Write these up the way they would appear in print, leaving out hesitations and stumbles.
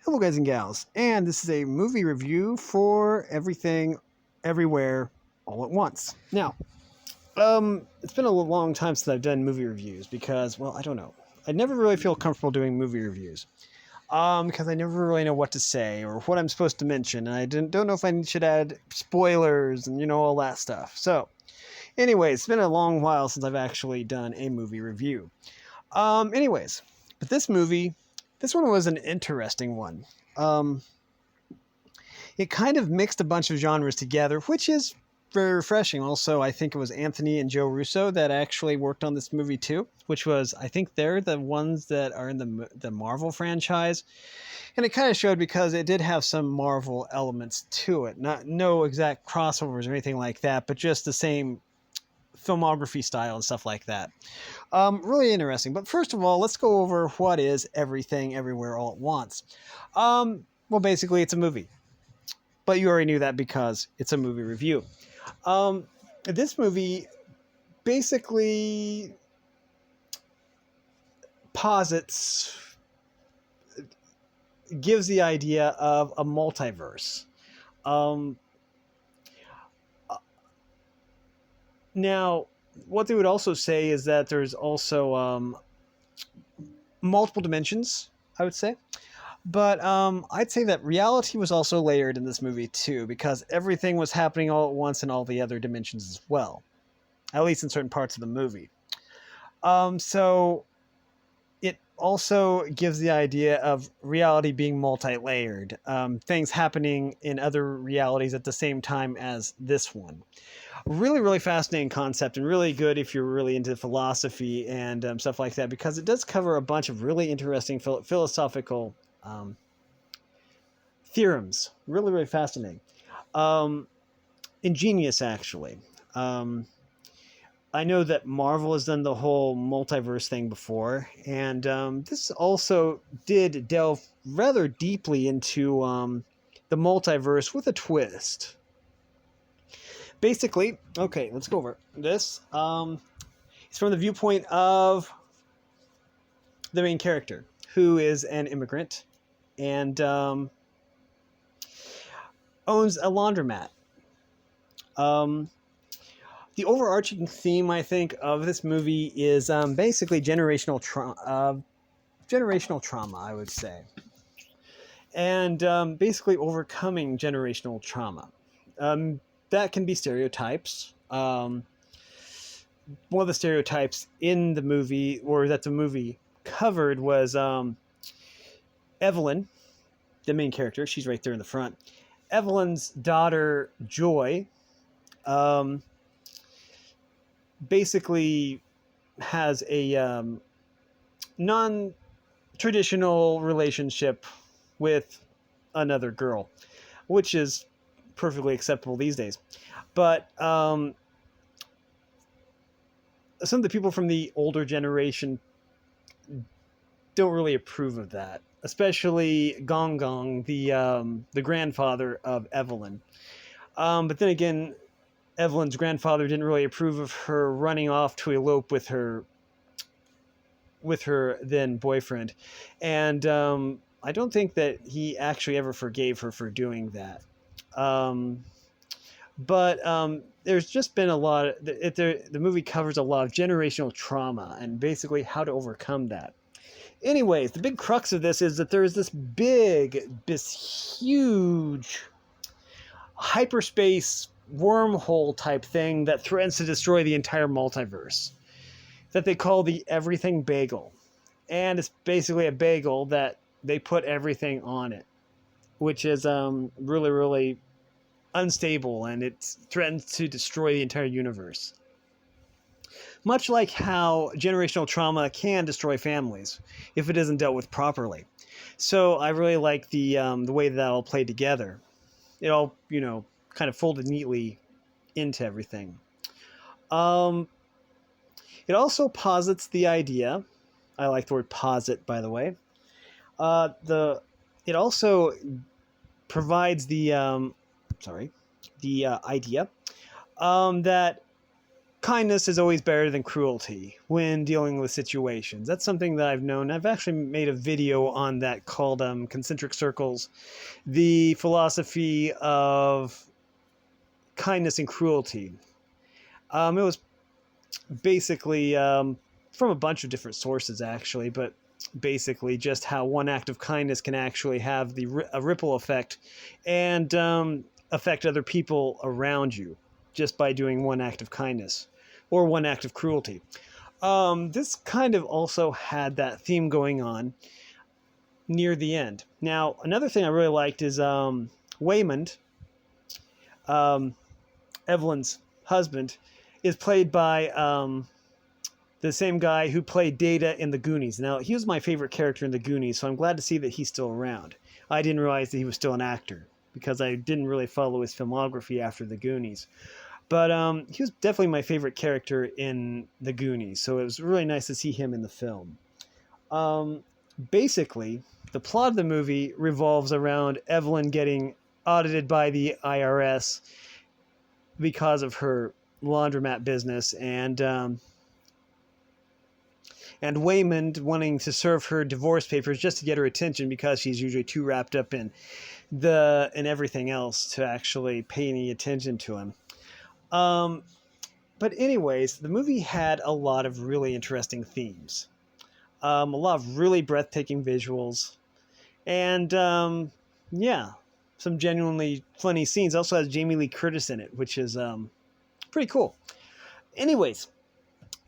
Hello, guys and gals, and this is a movie review for everything, everywhere, all at once. Now, it's been a long time since I've done movie reviews because, well, I don't know. I never really feel comfortable doing movie reviews because I never really know what to say or what I'm supposed to mention, and I don't know if I should add spoilers and all that stuff. So, anyways, it's been a long while since I've actually done a movie review. Anyways, but this one was an interesting one. Um, it kind of mixed a bunch of genres together, which is very refreshing. Also, I think it was Anthony and Joe Russo that actually worked on this movie too, which was, I think they're the ones that are in the Marvel franchise. And it kind of showed because it did have some Marvel elements to it. No exact crossovers or anything like that, but just the same filmography style and stuff like that. Really interesting. But first of all, let's go over what is Everything Everywhere All at Once. Well, basically, it's a movie. But you already knew that because it's a movie review. This movie basically gives the idea of a multiverse. Um, Now, what they would also say is that there's also multiple dimensions, I would say. But I'd say that reality was also layered in this movie too, because everything was happening all at once in all the other dimensions as well, at least in certain parts of the movie. So it also gives the idea of reality being multi-layered, things happening in other realities at the same time as this one. Really, really fascinating concept, and really good if you're really into philosophy and stuff like that, because it does cover a bunch of really interesting philosophical theorems. Really, really fascinating. Um, Ingenious, actually. I know that Marvel has done the whole multiverse thing before, and this also did delve rather deeply into the multiverse with a twist. Basically, okay, let's go over this. It's from the viewpoint of the main character, who is an immigrant and owns a laundromat. Um, the overarching theme, I think, of this movie is basically generational trauma, I would say, and basically overcoming generational trauma. That can be stereotypes. One of the stereotypes in the movie, or that the movie covered, was Evelyn, the main character. She's right there in the front. Evelyn's daughter, Joy, basically has a non-traditional relationship with another girl, which is perfectly acceptable these days. But some of the people from the older generation don't really approve of that, especially Gong Gong, the grandfather of Evelyn. But then again, Evelyn's grandfather didn't really approve of her running off to elope with her then boyfriend, and I don't think that he actually ever forgave her for doing that. But there's just been a lot of the movie covers a lot of generational trauma and basically how to overcome that. Anyways, the big crux of this is that there's this huge hyperspace wormhole type thing that threatens to destroy the entire multiverse, that they call the Everything Bagel. And it's basically a bagel that they put everything on it, which is really, really unstable, and it threatens to destroy the entire universe. Much like how generational trauma can destroy families if it isn't dealt with properly. So I really like the way that all played together. It all, kind of folded neatly into everything. It also posits the idea. I like the word posit, by the way. It also provides the idea that kindness is always better than cruelty when dealing with situations. That's something that I've known. I've actually made a video on that called Concentric Circles, the philosophy of kindness and cruelty. It was basically from a bunch of different sources, actually, but basically just how one act of kindness can actually have a ripple effect and affect other people around you just by doing one act of kindness or one act of cruelty. This kind of also had that theme going on near the end. Now, another thing I really liked is Waymond, Evelyn's husband, is played by the same guy who played Data in The Goonies. Now, he was my favorite character in The Goonies, so I'm glad to see that he's still around. I didn't realize that he was still an actor because I didn't really follow his filmography after The Goonies. But he was definitely my favorite character in The Goonies, so it was really nice to see him in the film. Basically, the plot of the movie revolves around Evelyn getting audited by the IRS because of her laundromat business, and Waymond wanting to serve her divorce papers just to get her attention because she's usually too wrapped up in everything else to actually pay any attention to him. But anyways, the movie had a lot of really interesting themes, a lot of really breathtaking visuals, and yeah, some genuinely funny scenes. Also has Jamie Lee Curtis in it, which is pretty cool. Anyways,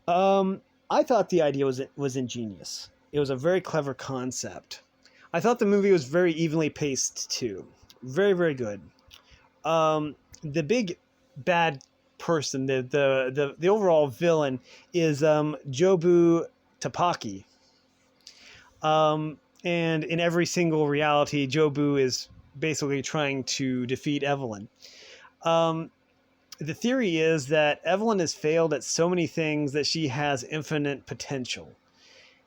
I thought the idea was ingenious. It was a very clever concept. I thought the movie was very evenly paced too. Very, very good. The big bad person, the overall villain is Jobu Tapaki. And in every single reality, Jobu is basically trying to defeat Evelyn. The theory is that Evelyn has failed at so many things that she has infinite potential.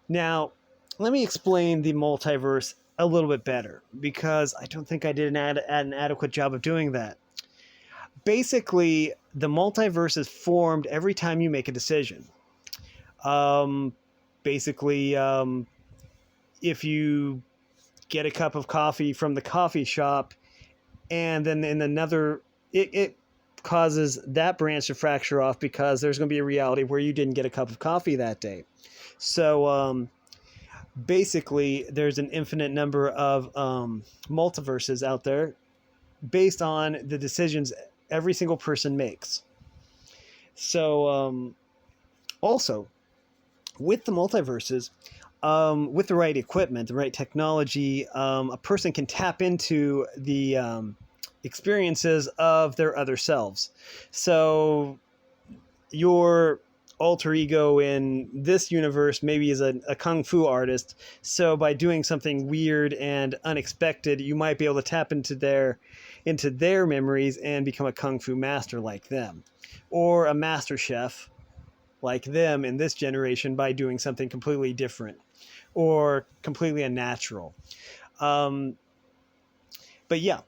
Now, let me explain the multiverse a little bit better, because I don't think I did an adequate job of doing that. Basically, the multiverse is formed every time you make a decision. Basically, if you get a cup of coffee from the coffee shop, and then in another, it causes that branch to fracture off because there's going to be a reality where you didn't get a cup of coffee that day. So basically, there's an infinite number of multiverses out there based on the decisions every single person makes. So also, with the multiverses, with the right equipment, the right technology, a person can tap into the experiences of their other selves. So your alter ego in this universe maybe is a kung fu artist. So by doing something weird and unexpected, you might be able to tap into their memories and become a kung fu master like them, or a master chef like them in this generation by doing something completely different or completely unnatural. But yeah,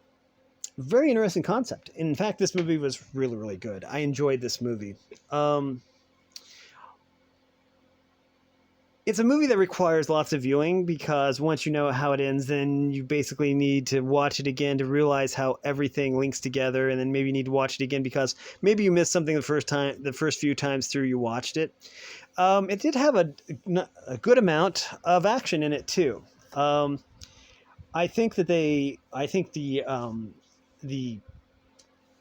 very interesting concept. In fact, this movie was really, really good. I enjoyed this movie. It's a movie that requires lots of viewing, because once you know how it ends, then you basically need to watch it again to realize how everything links together, and then maybe you need to watch it again because maybe you missed something the first few times through you watched it. It did have a good amount of action in it too. I think the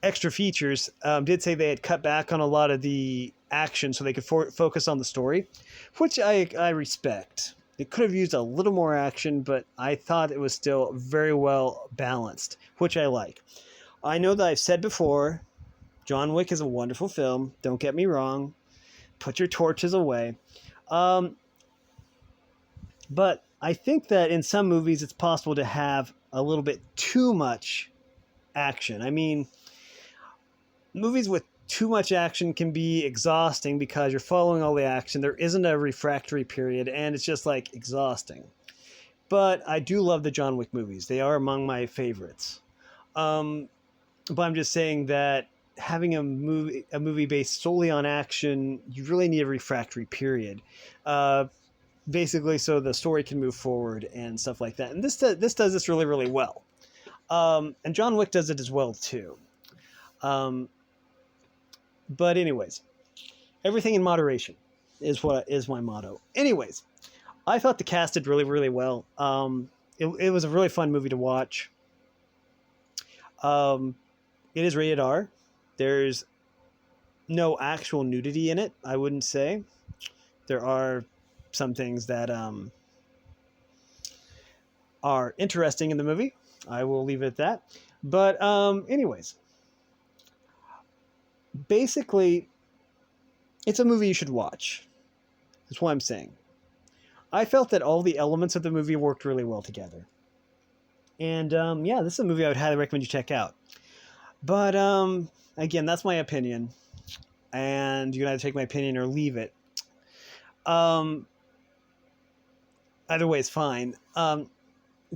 extra features did say they had cut back on a lot of the action so they could focus on the story, which I respect. It could have used a little more action, but I thought it was still very well balanced, which I like. I know that I've said before, John Wick is a wonderful film. Don't get me wrong. Put your torches away. But I think that in some movies it's possible to have a little bit too much action. I mean, movies with too much action can be exhausting because you're following all the action. There isn't a refractory period, and it's just like exhausting. But I do love the John Wick movies. They are among my favorites. But I'm just saying that having a movie based solely on action, you really need a refractory period. Basically, so the story can move forward and stuff like that. And this does this really, really well. And John Wick does it as well too. But anyways, everything in moderation is my motto. Anyways, I thought the cast did really, really well. It was a really fun movie to watch. It is rated R. There's no actual nudity in it, I wouldn't say. There are some things that are interesting in the movie. I will leave it at that. But anyways, basically, it's a movie you should watch. That's what I'm saying. I felt that all the elements of the movie worked really well together. And yeah, this is a movie I would highly recommend you check out. But again, that's my opinion. And you can either take my opinion or leave it. Either way is fine. But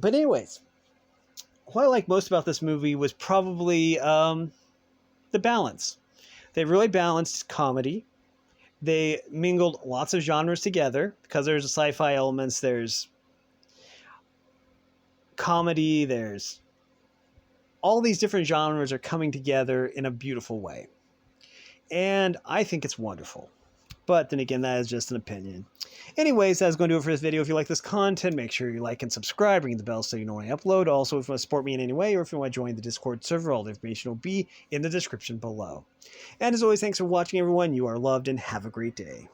anyways, what I like most about this movie was probably the balance. They really balanced comedy. They mingled lots of genres together because there's sci-fi elements, there's comedy, there's all these different genres are coming together in a beautiful way. And I think it's wonderful. But then again, that is just an opinion. Anyways, that's going to do it for this video. If you like this content, make sure you like and subscribe, ring the bell so you know when I upload. Also, if you want to support me in any way or if you want to join the Discord server, all the information will be in the description below. And as always, thanks for watching, everyone. You are loved and have a great day.